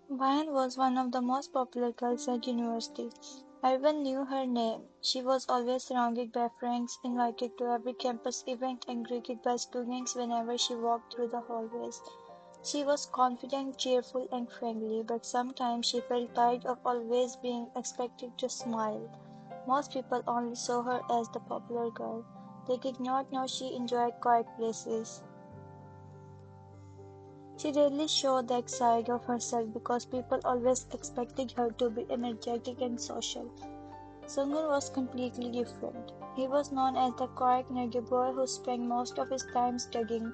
Vian was one of the most popular girls at university. Everyone knew her name. She was always surrounded by friends, invited to every campus event, and greeted by students whenever she walked through the hallways. She was confident, cheerful, and friendly, but sometimes she felt tired of always being expected to smile. Most people only saw her as the popular girl. They did not know she enjoyed quiet places. She rarely showed that side of herself because people always expected her to be energetic and social. Sunghoon was completely different. He was known as the quiet, nerdy boy who spent most of his time studying.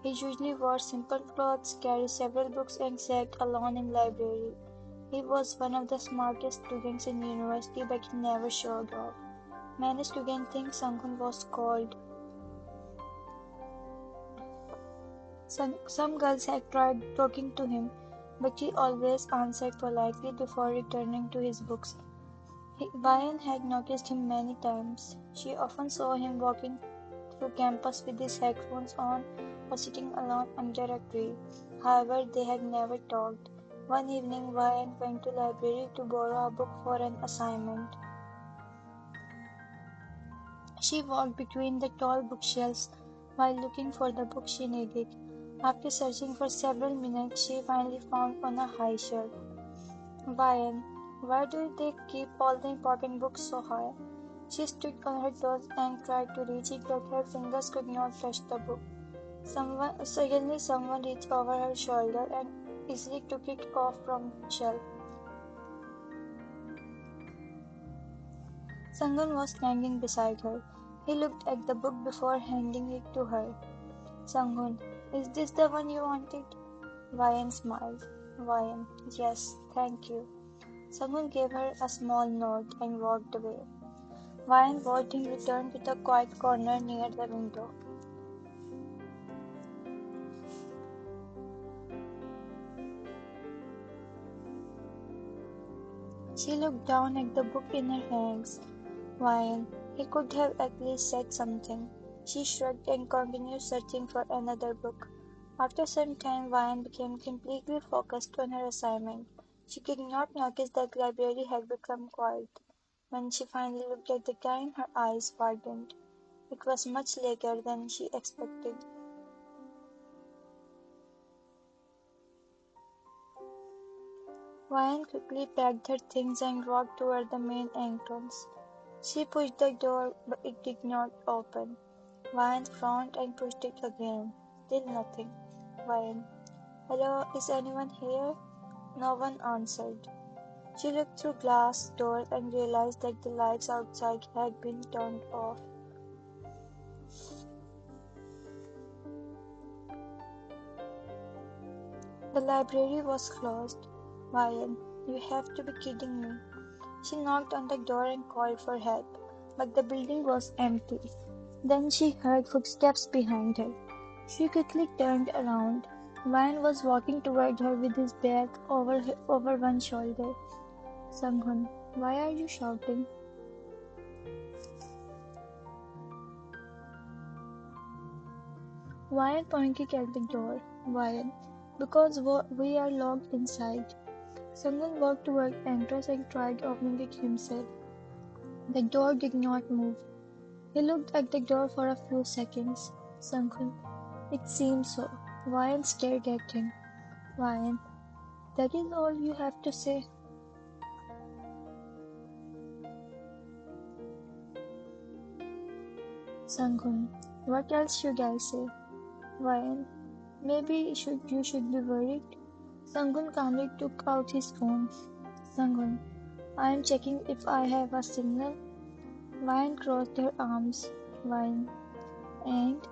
He usually wore simple clothes, carried several books, and sat alone in library. He was one of the smartest students in university, but he never showed off. Many students think Sunghoon was cold. Some girls had tried talking to him, but he always answered politely before returning to his books. Bayan had noticed him many times. She often saw him walking through campus with his headphones on or sitting alone under a tree. However, they had never talked. One evening, Bayan went to the library to borrow a book for an assignment. She walked between the tall bookshelves while looking for the book she needed. After searching for several minutes, she finally found on a high shelf. Vian, why do they keep all the important books so high? She stood on her toes and tried to reach it, but her fingers could not touch the book. Suddenly someone reached over her shoulder and easily took it off from the shelf. Sangun was standing beside her. He looked at the book before handing it to her. Sangun, is this the one you wanted? Vian smiled. Vian, yes, thank you. Sangun gave her a small nod and walked away. Vian watched him return to the quiet corner near the window. She looked down at the book in her hands. Vian, he could have at least said something. She shrugged and continued searching for another book. After some time, Vian became completely focused on her assignment. She did not notice that the library had become quiet. When she finally looked at the time, her eyes widened. It was much later than she expected. Vian quickly packed her things and walked toward the main entrance. She pushed the door, but it did not open. Vian frowned and pushed it again. Still nothing. Vian, hello, is anyone here? No one answered. She looked through glass doors and realized that the lights outside had been turned off. The library was closed. Vian, you have to be kidding me. She knocked on the door and called for help, but the building was empty. Then she heard footsteps behind her. She quickly turned around. Vian was walking toward her with his bag over one shoulder. Sunghoon, why are you shouting? Vian pointed at the door. Vian, because we are locked inside. Sunghoon walked toward the entrance and tried opening it himself. The door did not move. He looked at the door for a few seconds. Sunghoon, it seems so. Vian stared at him. Vian, that is all you have to say? Sunghoon, what else should I say? Vian, maybe you should be worried. Sunghoon calmly took out his phone. Sunghoon, I am checking if I have a signal. Vian crossed her arms. Vian, and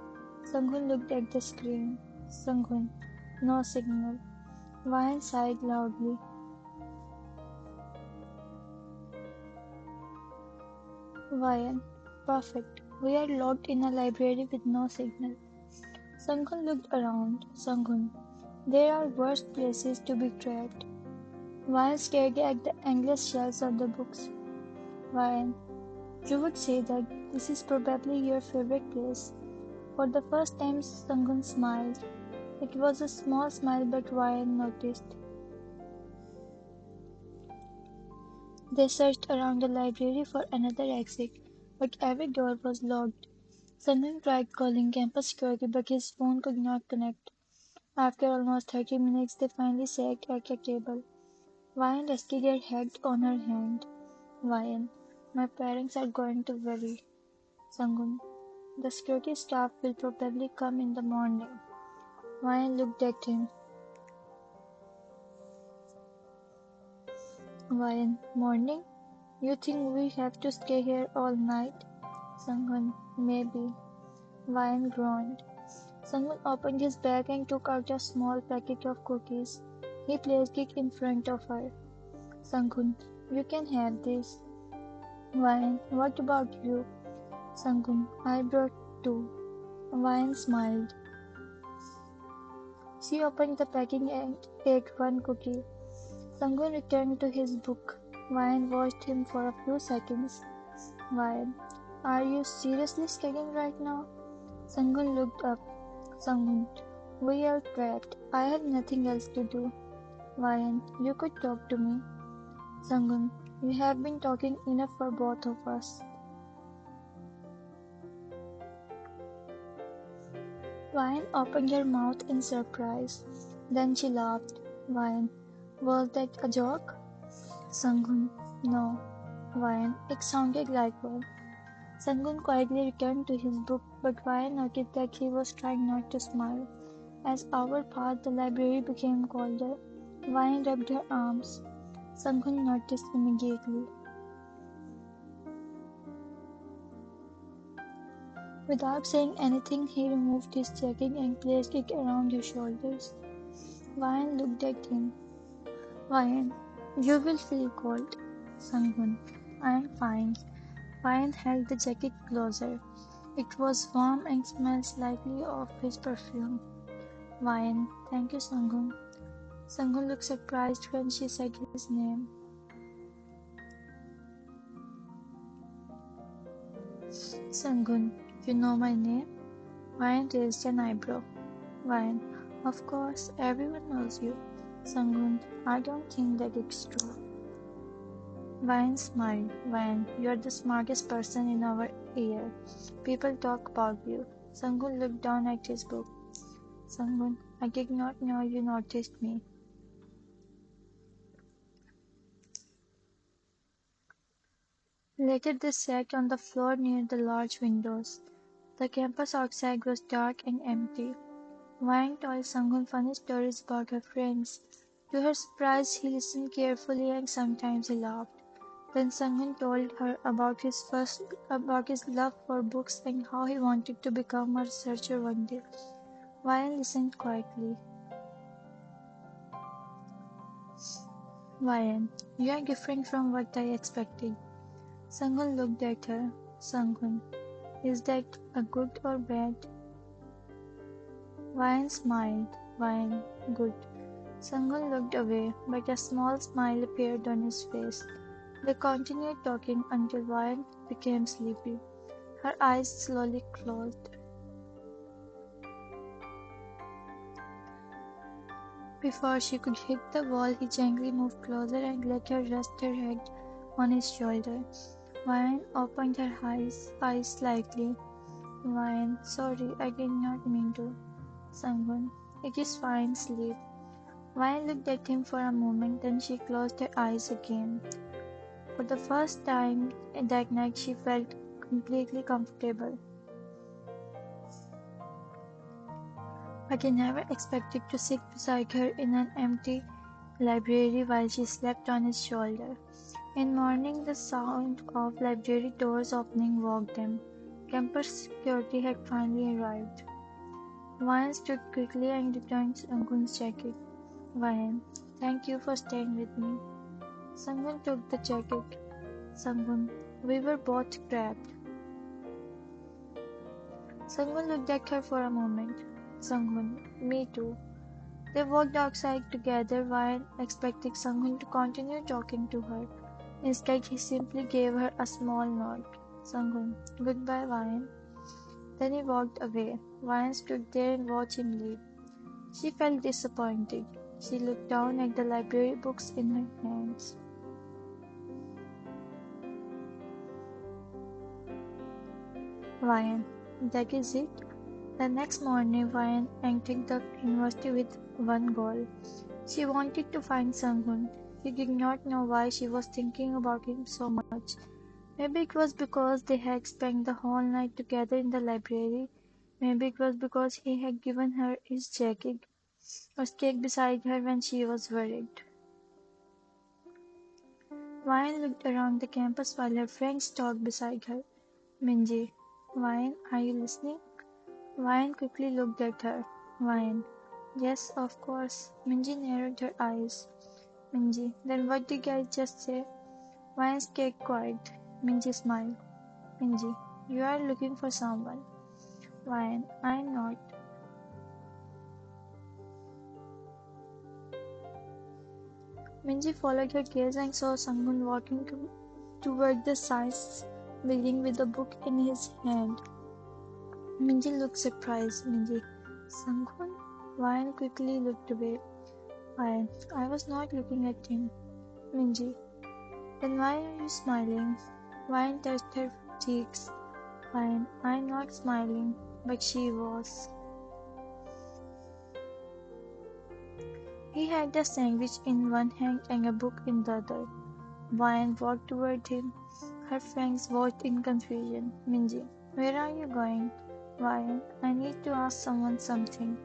Sunghoon looked at the screen. Sunghoon, no signal. Vian sighed loudly. Vian, perfect. We are locked in a library with no signal. Sunghoon looked around. Sunghoon, there are worse places to be trapped. Vian stared at the endless shelves of the books. Vian, you would say that this is probably your favorite place. For the first time, Sunghoon smiled. It was a small smile, but Vian noticed. They searched around the library for another exit, but every door was locked. Sunghoon tried calling campus security, but his phone could not connect. After almost 30 minutes, they finally sat at a table. Vian rested her head on her hand. Vian, my parents are going to worry. Sunghoon, the security staff will probably come in the morning. Vian looked at him. Vian, morning? You think we have to stay here all night? Sunghoon, maybe. Vian groaned. Sunghoon opened his bag and took out a small packet of cookies. He placed it in front of her. Sunghoon, you can have this. Vian, what about you? Sunghoon, I brought two. Vian smiled. She opened the packet and ate one cookie. Sunghoon returned to his book. Vian watched him for a few seconds. Vian, are you seriously studying right now? Sunghoon looked up. Sunghoon, we are trapped. I have nothing else to do. Vian, you could talk to me. Sunghoon, you have been talking enough for both of us. Vian opened her mouth in surprise. Then she laughed. Vian, was that a joke? Sunghoon, no. Vian, it sounded like one. Sunghoon quietly returned to his book, but Vian noticed that he was trying not to smile. As hours passed, the library became colder. Vian rubbed her arms. Sunghoon noticed immediately. Without saying anything, he removed his jacket and placed it around his shoulders. Vian looked at him. Vian, you will feel cold. Sunghoon, I am fine. Vian held the jacket closer. It was warm and smelled slightly of his perfume. Vian, thank you, Sunghoon. Sunghoon looked surprised when she said his name. Sunghoon, you know my name? Vian raised an eyebrow. Vian, of course, everyone knows you. Sunghoon, I don't think that it's true. Vian smiled. Vian, you are the smartest person in our year. People talk about you. Sunghoon looked down at his book. Sunghoon, I did not know you noticed me. Later they sat on the floor near the large windows. The campus outside was dark and empty. Vian told Sunghoon funny stories about her friends. To her surprise, he listened carefully and sometimes he laughed. Then Sunghoon told her about his love for books and how he wanted to become a researcher one day. Vian listened quietly. Vian, you are different from what I expected. Sunghoon looked at her. Sunghoon, is that a good or bad? Vian smiled. Vian, good. Sunghoon looked away, but a small smile appeared on his face. They continued talking until Vian became sleepy. Her eyes slowly closed. Before she could hit the wall, he gently moved closer and let her rest her head on his shoulder. Vian opened her eyes slightly. Vian, sorry, I did not mean to. Sunghoon, it is fine, sleep. Vian looked at him for a moment, then she closed her eyes again. For the first time that night, she felt completely comfortable. But he never expected to sit beside her in an empty library while she slept on his shoulder. In morning, the sound of library doors opening woke them. Campus security had finally arrived. Vian stood quickly and returned Sunghoon's jacket. Vian, thank you for staying with me. Sunghoon took the jacket. Sunghoon, we were both trapped. Sunghoon looked at her for a moment. Sunghoon, me too. They walked outside together, Vian expecting Sunghoon to continue talking to her. Instead, he simply gave her a small nod. Sunghoon, goodbye, Vian. Then he walked away. Vian stood there and watched him leave. She felt disappointed. She looked down at the library books in her hands. Ryan, that is it. The next morning, Ryan entered the university with one goal. She wanted to find Sunghoon. She did not know why she was thinking about him so much. Maybe it was because they had spent the whole night together in the library. Maybe it was because he had given her his jacket or stayed beside her when she was worried. Ryan looked around the campus while her friends talked beside her. Minji, Ryan, are you listening? Ryan quickly looked at her. Ryan, yes, of course. Minji narrowed her eyes. Minji, then what did I just say? Ryan stayed quiet. Minji smiled. Minji, you are looking for someone. Ryan, I'm not. Minji followed her gaze and saw Sunghoon walking toward the science building with a book in his hand. Minji looked surprised. Minji, Sunghoon? Ryan quickly looked away. Ryan, I was not looking at him. Minji, then why are you smiling? Ryan touched her cheeks. Ryan, I'm not smiling, but she was. He had a sandwich in one hand and a book in the other. Ryan walked toward him. Her friends watched in confusion. Minji, where are you going? Ryan, I need to ask someone something.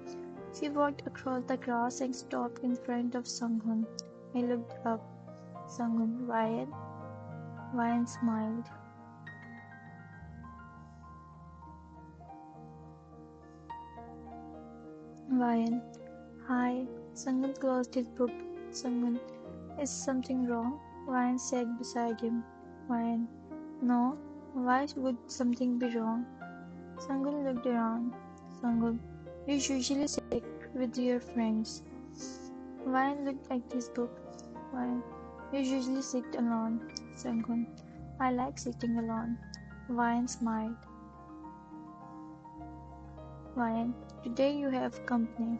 She walked across the grass and stopped in front of Sunghoon. He looked up. Sunghoon, Ryan? Ryan smiled. Ryan, hi. Sunghoon closed his book. Sunghoon, is something wrong? Ryan sat beside him. Ryan, no. Why would something be wrong? Sunghoon looked around. Sunghoon, you usually sit with your friends. Ryan looked at his book. Ryan, you usually sit alone. Sunghoon, I like sitting alone. Ryan smiled. Ryan, today you have company.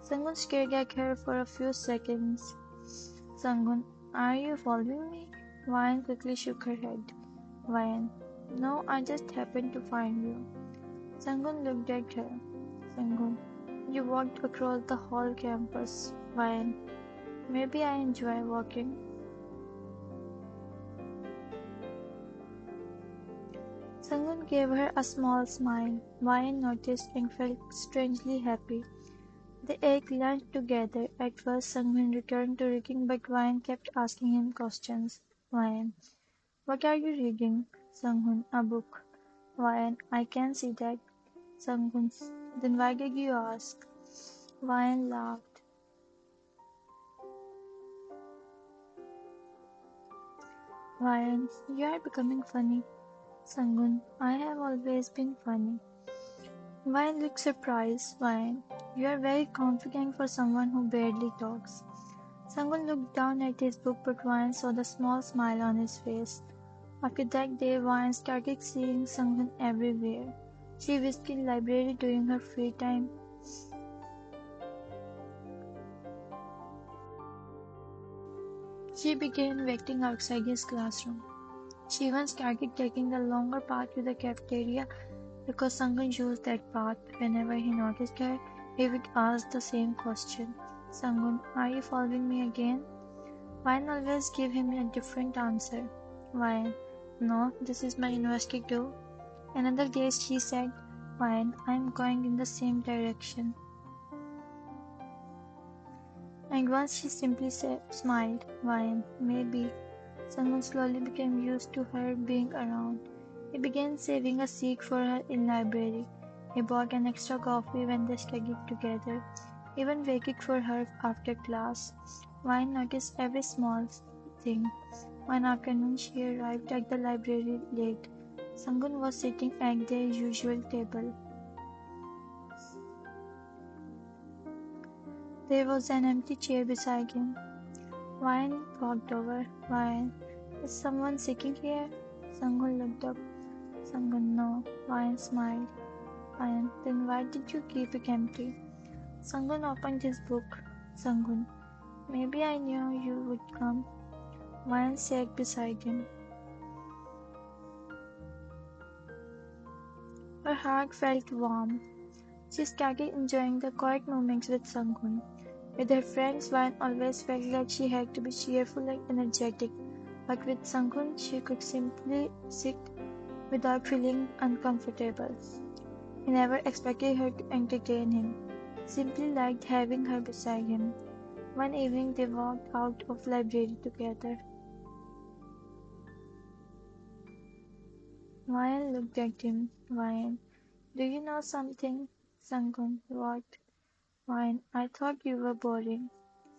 Sunghoon stared at her for a few seconds. Sunghoon, are you following me? Ryan quickly shook her head. Ryan, no, I just happened to find you. Sunghoon looked at her. Sunghoon, you walked across the whole campus. Ryan, maybe I enjoy walking. Sunghoon gave her a small smile. Ryan noticed and felt strangely happy. They ate lunch together. At first, Sunghoon returned to reading, but Ryan kept asking him questions. Ryan, what are you reading? Sunghoon, a book. Ryan, I can see that. Sunghoon, then why did you ask? Ryan laughed. Ryan, you are becoming funny. Sunghoon, I have always been funny. Ryan looked surprised. Ryan, you are very confident for someone who barely talks. Sunghoon looked down at his book, but Ryan saw the small smile on his face. After that day, Ryan started seeing Sunghoon everywhere. She visited the library during her free time. She began waiting outside his classroom. She even started taking the longer path to the cafeteria because Sunghoon used that path. Whenever he noticed her, he would ask the same question. Sunghoon, are you following me again? Ryan always gave him a different answer. Ryan, no, this is my university too. Another day she said, Ryan, I'm going in the same direction. And once she simply smiled. Ryan, maybe. Someone slowly became used to her being around. He began saving a seat for her in library. He bought an extra coffee when they studied together. Even waited for her after class. Ryan noticed every small thing. One afternoon she arrived at the library late. Sunghoon was sitting at their usual table. There was an empty chair beside him. Ryan walked over. Ryan, is someone sitting here? Sunghoon looked up. Sunghoon, no. Ryan smiled. Ryan, then why did you keep it empty? Sunghoon opened his book. Sunghoon, maybe I knew you would come. Ryan sat beside him. Her heart felt warm. She started enjoying the quiet moments with Sunghoon. With her friends, Vine always felt like she had to be cheerful and energetic, but with Sunghoon, she could simply sit without feeling uncomfortable. He never expected her to entertain him, simply liked having her beside him. One evening they walked out of library together. Ryan looked at him. Ryan, do you know something? Sunghoon, what? Ryan, I thought you were boring.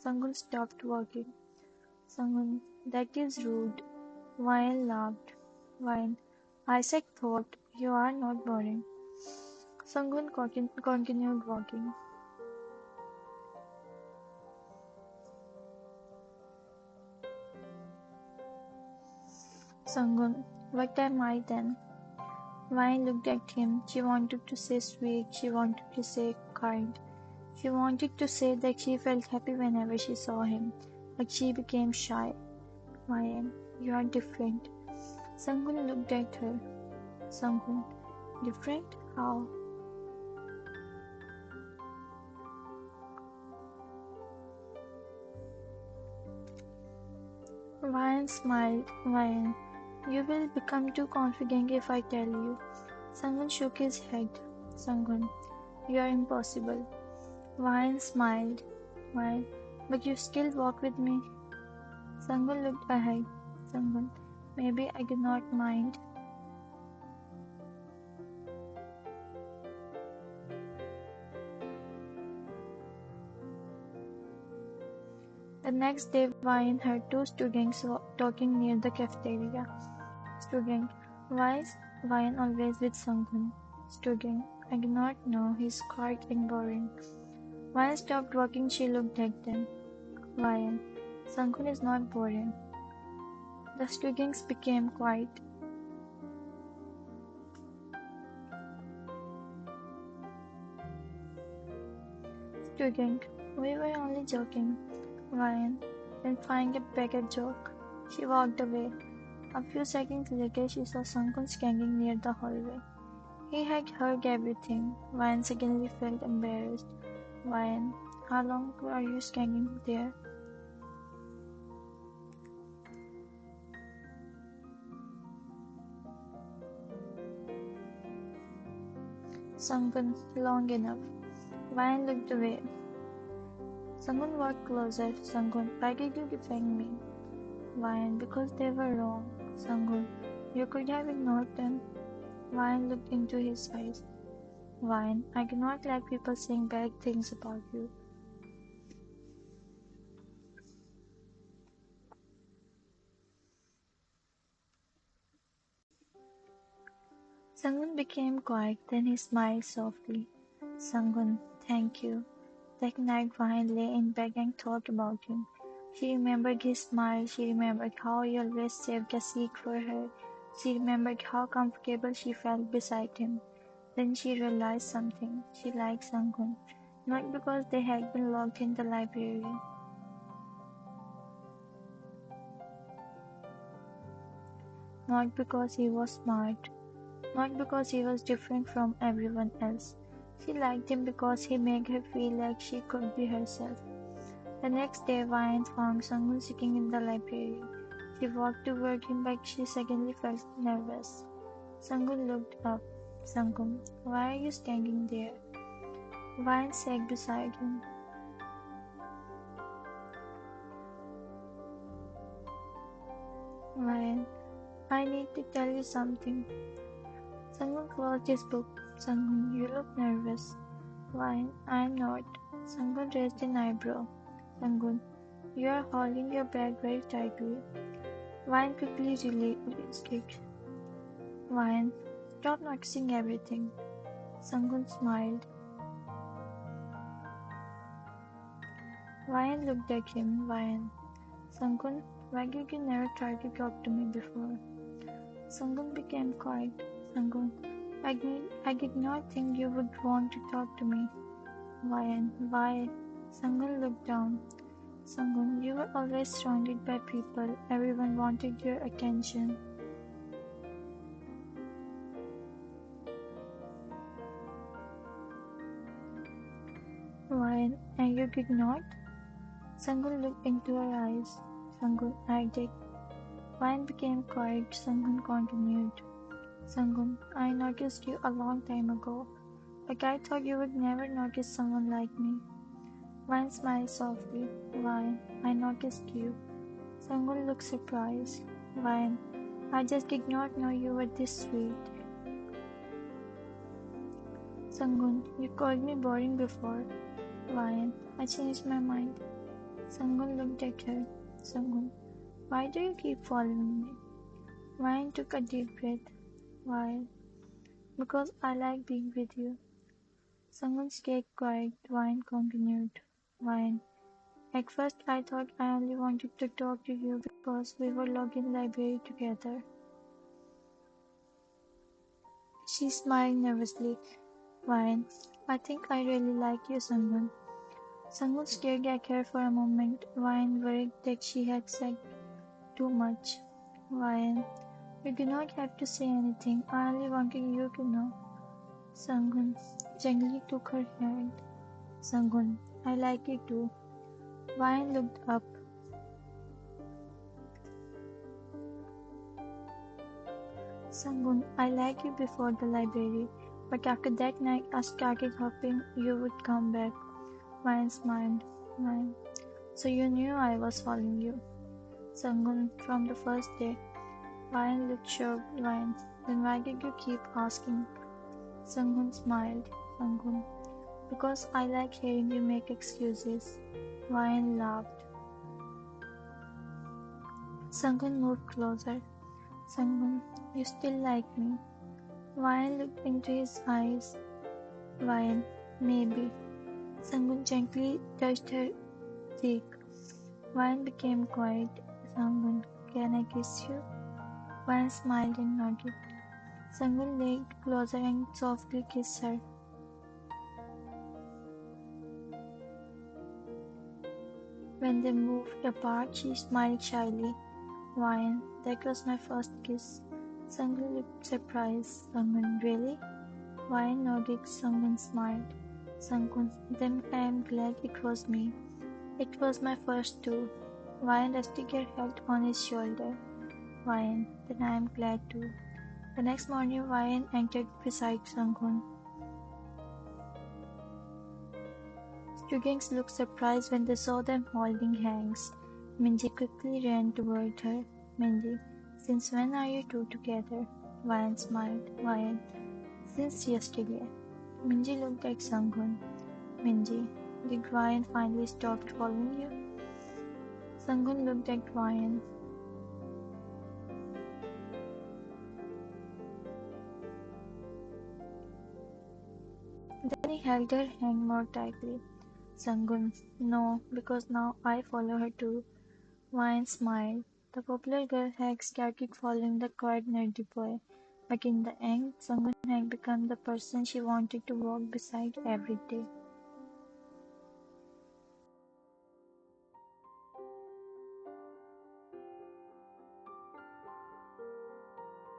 Sunghoon stopped walking. Sunghoon, that is rude. Ryan laughed. Ryan, Isaac thought you are not boring. Sunghoon continued walking. Sunghoon, what am I then? Ryan looked at him. She wanted to say sweet, she wanted to say kind. She wanted to say that she felt happy whenever she saw him, but she became shy. Ryan, you are different. Sunghoon looked at her. Sunghoon, different? How? Ryan smiled. Ryan, you will become too confident if I tell you. Sunghoon shook his head. Sunghoon, you are impossible. Ryan smiled. Ryan, but you still walk with me. Sunghoon looked ahead. Sunghoon, maybe I do not mind. The next day, Ryan heard two students talking near the cafeteria. Student, why is Ryan always with Sunghoon? Student, I do not know, he's quiet and boring. Ryan stopped walking, she looked at them. Ryan, Sunghoon is not boring. The students became quiet. Student, we were only joking. Ryan, then find a better joke. She walked away. A few seconds later, she saw Sunghoon standing near the hallway. He had heard everything. Ryan suddenly felt embarrassed. Ryan, how long are you standing there? Sunghoon, long enough. Ryan looked away. Sunghoon walked closer. Sunghoon, why did you defend me? Ryan, because they were wrong. Sunghoon, you could have ignored them. Ryan looked into his eyes. Ryan, I do not like people saying bad things about you. Sunghoon became quiet, then he smiled softly. Sunghoon, thank you. That night Ryan lay in bed and thought about him. She remembered his smile, she remembered how he always saved a seat for her. She remembered how comfortable she felt beside him. Then she realized something. She liked Sunghoon, not because they had been locked in the library. Not because he was smart, not because he was different from everyone else. She liked him because he made her feel like she could be herself. The next day, Ryan found Sunghoon sitting in the library. She walked toward him, but she suddenly felt nervous. Sunghoon looked up. Sunghoon, why are you standing there? Ryan sat beside him. Ryan, I need to tell you something. Sunghoon closed his book. Sunghoon, you look nervous. Ryan, I'm not. Sunghoon raised an eyebrow. Sunghoon, you are holding your bag very tightly. Ryan quickly released it. Ryan, stop noticing everything. Sunghoon smiled. Ryan looked at him. Ryan, Sunghoon, why did you never try to talk to me before? Sunghoon became quiet. Sunghoon, I did not think you would want to talk to me. Ryan, why? Sunghoon looked down. Sunghoon, you were always surrounded by people. Everyone wanted your attention. Ryan, and you did not? Sunghoon looked into her eyes. Sunghoon, I did. Ryan became quiet. Sunghoon continued. Sunghoon, I noticed you a long time ago. Like I thought you would never notice someone like me. Ryan smiled softly. Ryan, I noticed you. Sunghoon looked surprised. Ryan, I just did not know you were this sweet. Sunghoon, you called me boring before. Ryan, I changed my mind. Sunghoon looked at her. Sunghoon, why do you keep following me? Ryan took a deep breath. Why? Because I like being with you. Sunghoon stayed quiet. Ryan continued. Ryan, at first I thought I only wanted to talk to you because we were locked in library together. She smiled nervously. Ryan, I think I really like you, Sunghoon. Sunghoon stared at her for a moment. Ryan worried that she had said too much. Ryan, you do not have to say anything. I only wanted you to know. Sunghoon gently took her hand. Sunghoon, I like you too. Ryan looked up. Sunghoon, I liked you before the library, but after that night I started hoping you would come back. Ryan smiled. Ryan, so you knew I was following you. Sunghoon, from the first day. Ryan looked shocked. Ryan, then why did you keep asking? Sunghoon smiled. Sunghoon, because I like hearing you make excuses. Ryan laughed. Sunghoon moved closer. Sunghoon, you still like me? Ryan looked into his eyes. Ryan, maybe. Sunghoon gently touched her cheek. Ryan became quiet. Sunghoon, can I kiss you? Ryan smiled and nodded. Sunghoon leaned closer and softly kissed her. When they moved apart, she smiled shyly. Ryan, that was my first kiss. Sunghoon looked surprised. Sunghoon, really? Ryan nodded. Sunghoon smiled. Sunghoon, then I am glad it was me. It was my first too. Ryan rested her head on his shoulder. Ryan, then I am glad too. The next morning, Ryan entered beside Sunghoon. Students looked surprised when they saw them holding hands. Minji quickly ran toward her. Minji, since when are you two together? Ryan smiled. Ryan, since yesterday. Minji looked at Sunghoon. Minji, did Ryan finally stop following you? Sunghoon looked at Ryan. Then he held her hand more tightly. Sunghoon, no, because now I follow her too. Ryan smiled. The popular girl had started following the quiet nerdy boy, but in the end, Sunghoon had become the person she wanted to walk beside every day.